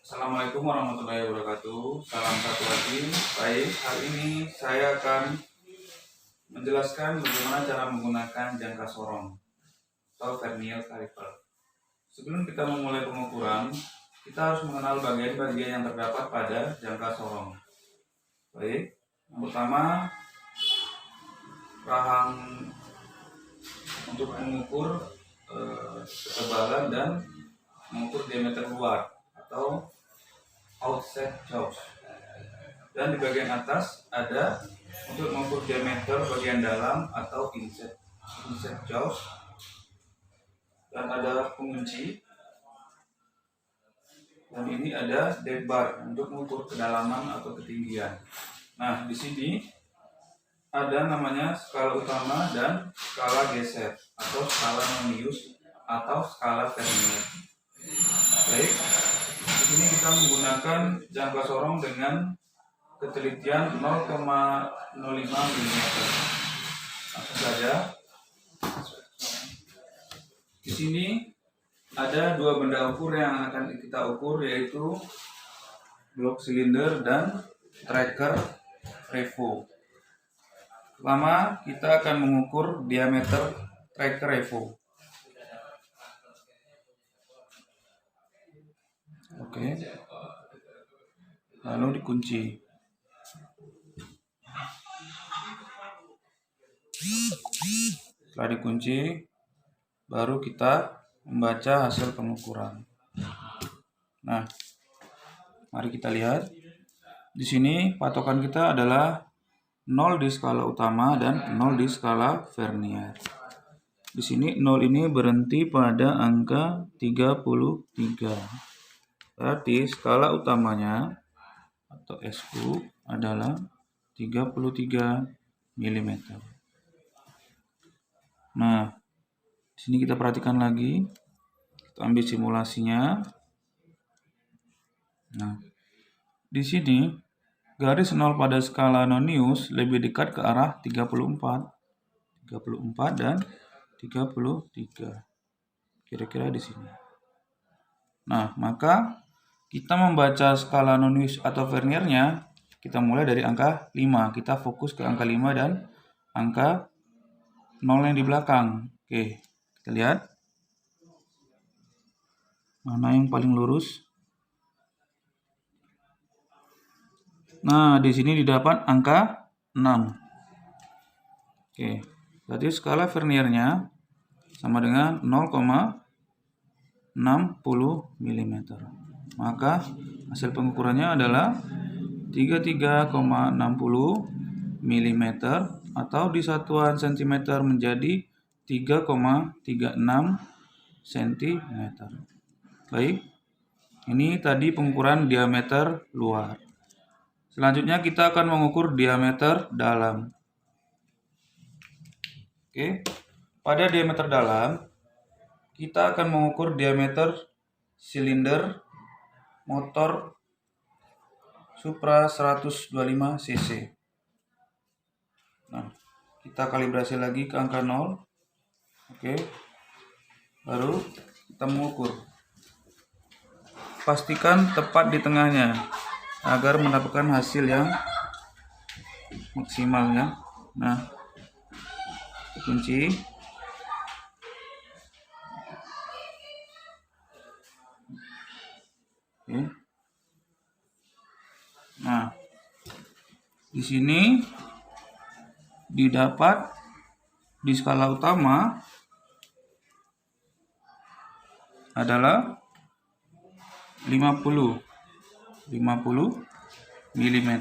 Assalamualaikum warahmatullahi wabarakatuh. Salam satu lagi. Baik, hari ini saya akan menjelaskan bagaimana cara menggunakan jangka sorong atau vernier caliper. Sebelum kita memulai pengukuran, kita harus mengenal bagian-bagian yang terdapat pada jangka sorong. Baik, yang pertama rahang untuk mengukur ketebalan dan mengukur diameter luar atau outside jaws. Dan di bagian atas ada untuk mengukur diameter bagian dalam atau inside jaws. Dan ada pengunci. Dan ini ada dead bar untuk mengukur kedalaman atau ketinggian. Nah, di sini ada namanya skala utama dan skala geser atau skala Nonius atau skala vernier. Baik, di sini kita menggunakan jangka sorong dengan ketelitian 0,05 mm. Langsung saja. Di sini ada dua benda ukur yang akan kita ukur, yaitu blok silinder dan tracker revo. Pertama, kita akan mengukur diameter tracker revo. Oke. Lalu dikunci. Setelah dikunci, baru kita membaca hasil pengukuran. Nah, mari kita lihat. Di sini patokan kita adalah 0 di skala utama dan 0 di skala vernier. Di sini 0 ini berhenti pada angka 33. Berarti skala utamanya atau SU adalah 33 mm. Nah, di sini kita perhatikan lagi. Kita ambil simulasinya. Nah, di sini garis 0 pada skala Nonius lebih dekat ke arah 34 dan 33. Kira-kira di sini. Nah, maka kita membaca skala Nonius atau verniernya, kita mulai dari angka 5. Kita fokus ke angka 5 dan angka 0 yang di belakang. Oke, kita lihat. Mana yang paling lurus? Nah, di sini didapat angka 6. Oke, berarti skala verniernya sama dengan 0,60 mm. Maka hasil pengukurannya adalah 33,60 mm atau di satuan cm menjadi 3,36 cm. Baik, ini tadi pengukuran diameter luar. Selanjutnya kita akan mengukur diameter dalam. Oke, pada diameter dalam kita akan mengukur diameter silinder motor Supra 125 cc. Nah, kita kalibrasi lagi ke angka 0. Oke, baru kita mengukur. Pastikan tepat di tengahnya agar mendapatkan hasil yang maksimal ya. Nah, kunci. Oke. Nah, di sini didapat di skala utama adalah 50 mm.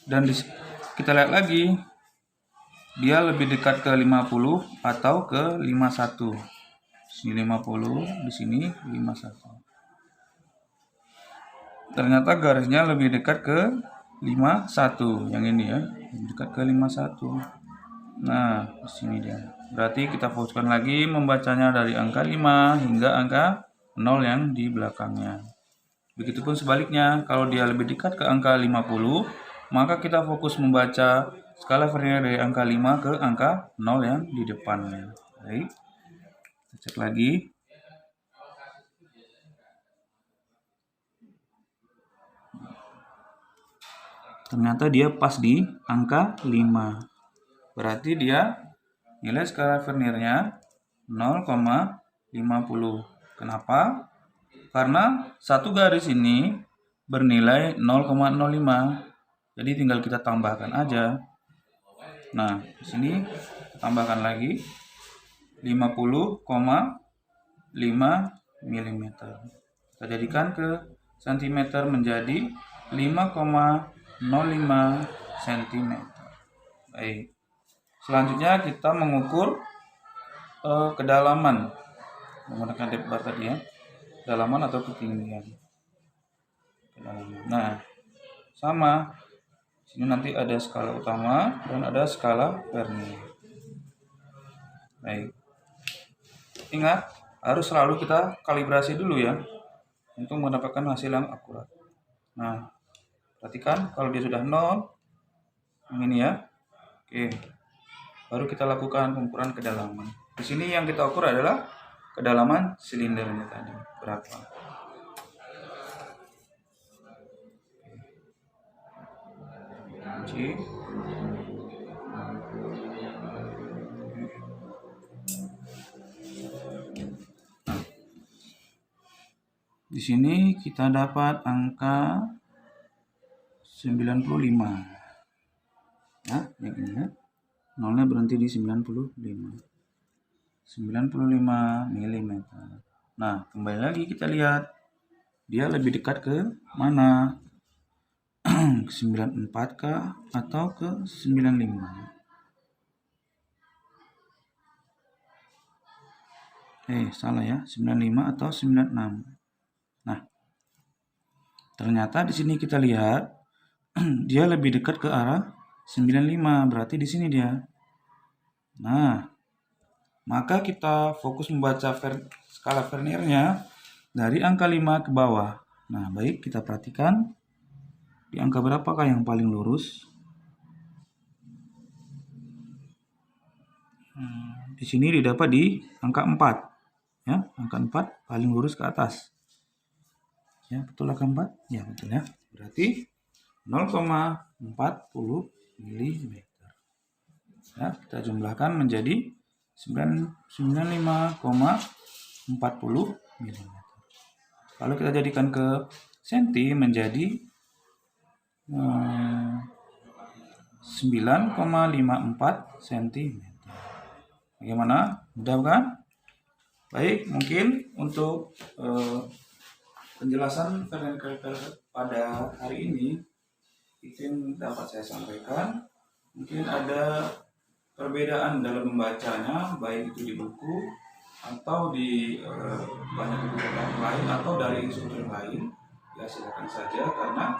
Dan kita lihat lagi, dia lebih dekat ke 50 atau ke 51. Sini 50, di sini 51. Ternyata garisnya lebih dekat ke 51, yang ini ya, lebih dekat ke 51. Nah, di sini dia. Berarti kita fokuskan lagi membacanya dari angka 5 hingga angka 0 yang di belakangnya. Begitupun sebaliknya, kalau dia lebih dekat ke angka 50, maka kita fokus membaca skala vernier dari angka 5 ke angka 0 yang di depannya. Baik, kita cek lagi. ternyata dia pas di angka 5. Berarti dia nilai skala Verniernya 0,50. Kenapa? Karena satu garis ini bernilai 0,05. Jadi tinggal kita tambahkan aja. Nah, di sini tambahkan lagi 50,5 mm. Kita jadikan ke cm menjadi 5,05 cm. Baik. Selanjutnya kita mengukur kedalaman menggunakan tape bar tadi ya. Kedalaman atau ketinggian. Nah, sama. Sini nanti ada skala utama dan ada skala Vernier. Baik. Ingat, harus selalu kita kalibrasi dulu ya untuk mendapatkan hasil yang akurat. Nah, perhatikan kalau dia sudah 0, ini ya. Oke. Baru kita lakukan pengukuran kedalaman. Di sini yang kita ukur adalah kedalaman silindernya tadi. Berapa? Kunci. Di sini kita dapat angka 95. Ya, yang ini ya. Nolnya berhenti di 95. 95 mm. Nah, kembali lagi kita lihat. Dia lebih dekat ke mana? 94 kah atau ke 95? Salah ya. 95 atau 96. Nah, ternyata di sini kita lihat dia lebih dekat ke arah 95, berarti di sini dia. Nah, maka kita fokus membaca skala Verniernya dari angka 5 ke bawah. Nah, baik, kita perhatikan di angka berapakah yang paling lurus. Di sini didapat di angka 4. Ya, angka 4 paling lurus ke atas. Ya, betul angka 4? Ya, betul ya. Berarti 0,40 mm. Ya, kita jumlahkan menjadi 95,40 mm. Kalau kita jadikan ke senti menjadi 9,54 cm. Bagaimana? Mudah kan? Baik, mungkin untuk penjelasan Vernier Caliper pada hari ini itu yang dapat saya sampaikan. Mungkin ada perbedaan dalam membacanya, baik itu di buku atau di banyak buku lain atau dari instruktur lain. Ya, silakan saja karena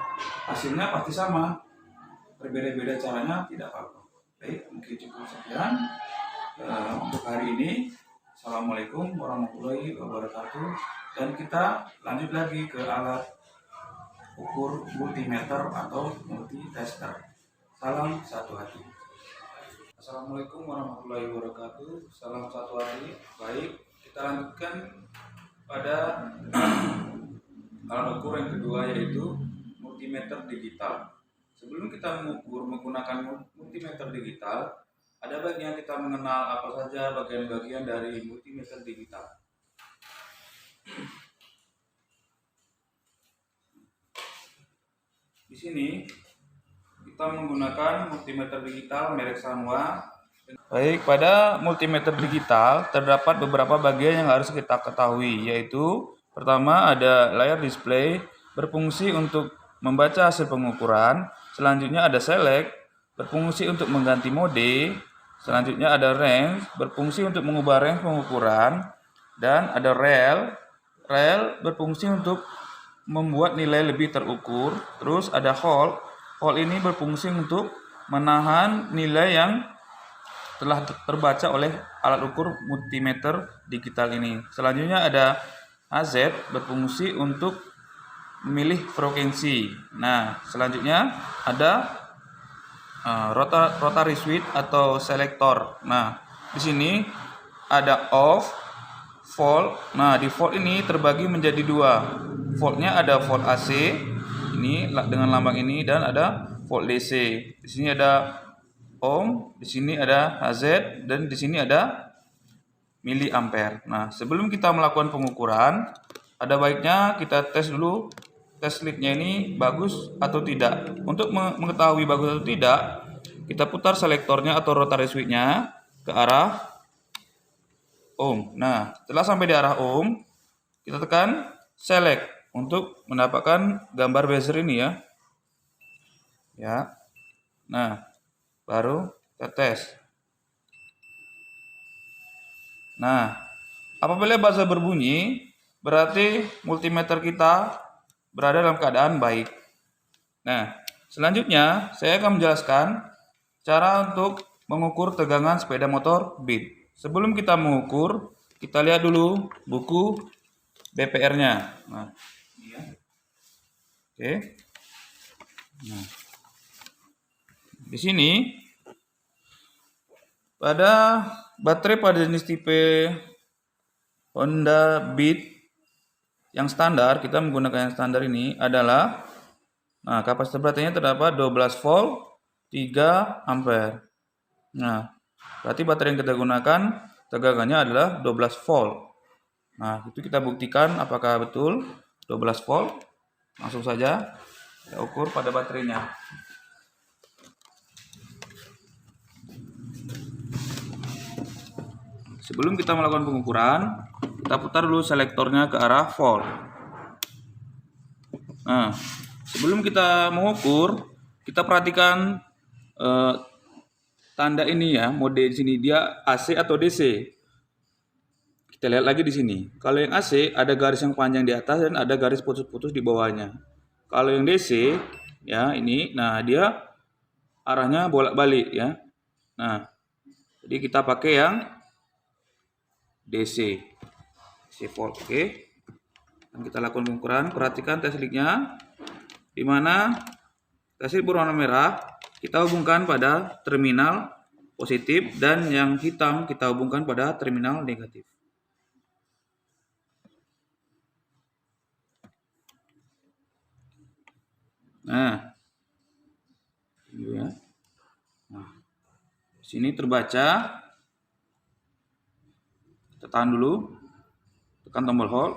hasilnya pasti sama. Berbeda-beda caranya tidak apa-apa. Baik, mungkin cukup sekian untuk hari ini. Assalamualaikum warahmatullahi wabarakatuh. Dan kita lanjut lagi ke alat ukur multimeter atau multitester. Salam satu hati. Assalamualaikum warahmatullahi wabarakatuh. Salam satu hati. Baik, kita lanjutkan pada alat ukur yang kedua, yaitu multimeter digital. Sebelum kita mengukur menggunakan multimeter digital, ada baiknya kita mengenal apa saja bagian-bagian dari multimeter digital. Di sini kita menggunakan multimeter digital merek Sanwa. Baik, pada multimeter digital terdapat beberapa bagian yang harus kita ketahui, yaitu pertama ada layar display berfungsi untuk membaca hasil pengukuran. Selanjutnya ada select berfungsi untuk mengganti mode. Selanjutnya ada range berfungsi untuk mengubah range pengukuran. Dan ada rel berfungsi untuk membuat nilai lebih terukur. Terus ada hold ini berfungsi untuk menahan nilai yang telah terbaca oleh alat ukur multimeter digital ini. Selanjutnya ada AZ berfungsi untuk memilih frekuensi. Nah, selanjutnya ada rotary switch atau selektor. Nah, di sini ada off, volt. Nah, di volt ini terbagi menjadi dua. Voltnya ada volt AC ini dengan lambang ini, dan ada volt DC. Di sini ada ohm, di sini ada HZ, dan di sini ada miliampere. Nah, sebelum kita melakukan pengukuran, ada baiknya kita tes dulu tes leadnya ini bagus atau tidak. Untuk mengetahui bagus atau tidak, kita putar selektornya atau rotary switch-nya ke arah ohm. Nah, setelah sampai di arah ohm, kita tekan select untuk mendapatkan gambar buzzer ini ya. Ya. Nah, baru kita tes. Nah, apabila buzzer berbunyi, berarti multimeter kita berada dalam keadaan baik. Nah, selanjutnya saya akan menjelaskan cara untuk mengukur tegangan sepeda motor beat. Sebelum kita mengukur, kita lihat dulu buku BPR-nya. Nah, oke. Nah, di sini pada baterai pada jenis tipe Honda Beat yang standar, kita menggunakan yang standar ini adalah, nah, kapasitor baterainya terdapat 12 volt 3 ampere. Nah, berarti baterai yang kita gunakan tegangannya adalah 12 volt. Nah, itu kita buktikan apakah betul 12 volt. Langsung saja kita ukur pada baterainya. Sebelum kita melakukan pengukuran, kita putar dulu selektornya ke arah volt. Nah, sebelum kita mengukur, kita perhatikan tanda ini ya, mode di sini dia AC atau DC. Kita lihat lagi di sini. Kalau yang AC ada garis yang panjang di atas dan ada garis putus-putus di bawahnya. Kalau yang DC ya ini, nah dia arahnya bolak-balik ya. Nah, jadi kita pakai yang DC volt, oke. Dan kita lakukan pengukuran. Perhatikan tes leadnya, di mana tes lead berwarna merah kita hubungkan pada terminal positif dan yang hitam kita hubungkan pada terminal negatif. Nah, ini ya. Nah, sini terbaca. Kita tahan dulu, tekan tombol hold.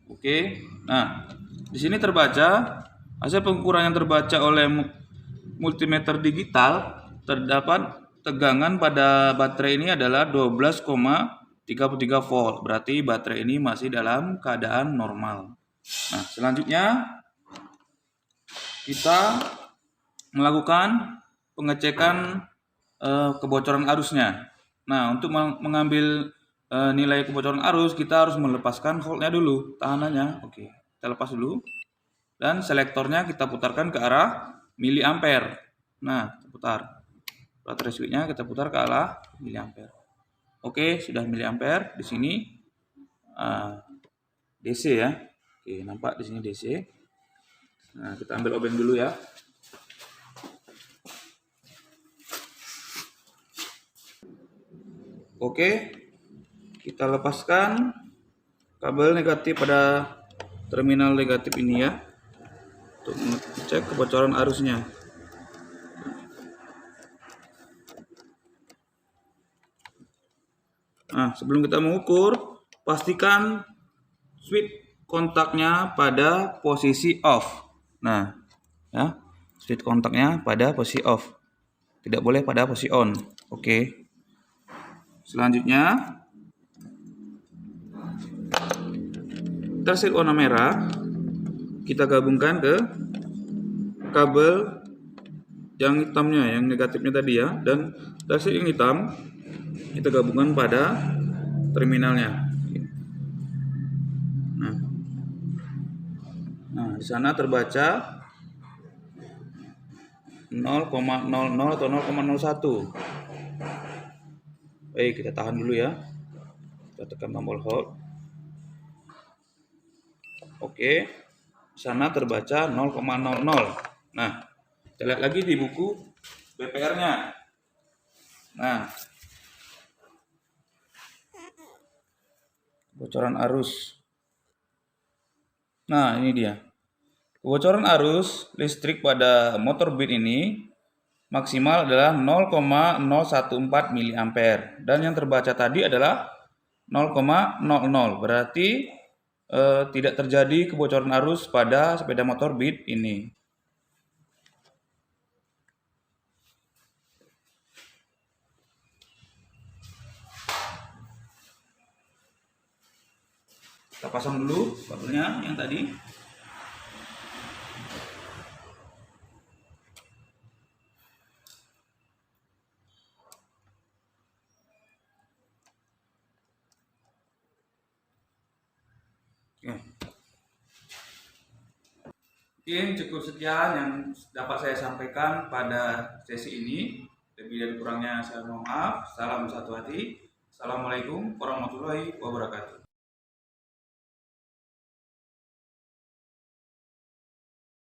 Oke. Nah, di sini terbaca hasil pengukuran yang terbaca oleh multimeter digital, terdapat tegangan pada baterai ini adalah 12,33 volt. Berarti baterai ini masih dalam keadaan normal. Nah, selanjutnya kita melakukan pengecekan kebocoran arusnya. Nah, untuk mengambil nilai kebocoran arus, kita harus melepaskan voltnya dulu, tahanannya. Oke, kita lepas dulu. Dan selektornya kita putarkan ke arah miliampere. Nah, kita putar. Baterai switch-nya kita putar ke arah miliampere. Oke, sudah miliampere. Di sini DC ya. Oke, nampak di sini DC. Nah, kita ambil obeng dulu ya. Oke, kita lepaskan kabel negatif pada terminal negatif ini ya, untuk mengecek kebocoran arusnya. Nah, sebelum kita mengukur, pastikan switch kontaknya pada posisi off. Nah, ya, switch kontaknya pada posisi off, tidak boleh pada posisi on. Oke. Selanjutnya, terset warna merah kita gabungkan ke kabel yang hitamnya, yang negatifnya tadi ya, dan terset yang hitam kita gabungkan pada terminalnya. Nah, di sana terbaca 0,00 atau 0,01. Baik, kita tahan dulu ya. Kita tekan tombol hold. Oke, di sana terbaca 0,00. Nah, kita lihat lagi di buku BPR-nya. Nah, bocoran arus. Nah, ini dia. Kebocoran arus listrik pada motor Beat ini maksimal adalah 0,014 mA dan yang terbaca tadi adalah 0,00. Berarti tidak terjadi kebocoran arus pada sepeda motor Beat ini. Kita pasang dulu kabelnya yang tadi. Oke. Mungkin cukup sekian yang dapat saya sampaikan pada sesi ini. Lebih dan kurangnya saya mohon maaf. Salam satu hati. Assalamualaikum warahmatullahi wabarakatuh.